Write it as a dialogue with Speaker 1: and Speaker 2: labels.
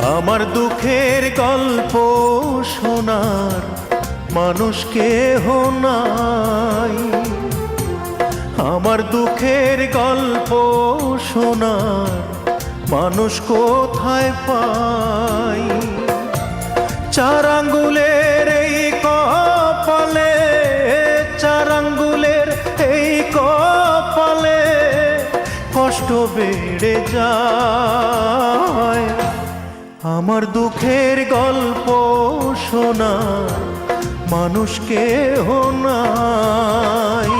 Speaker 1: আমার দুঃখের গল্প শোনার মানুষ কেহ নাই, আমার দুঃখের গল্প শোনার মানুষ কোথায় পাই। চার আঙ্গুলের এই কপালে, চার আঙ্গুলের এই কপালে কষ্ট বেড়ে যায়। আমার দুঃখের গল্প শোনার মানুষ কেহ নাই।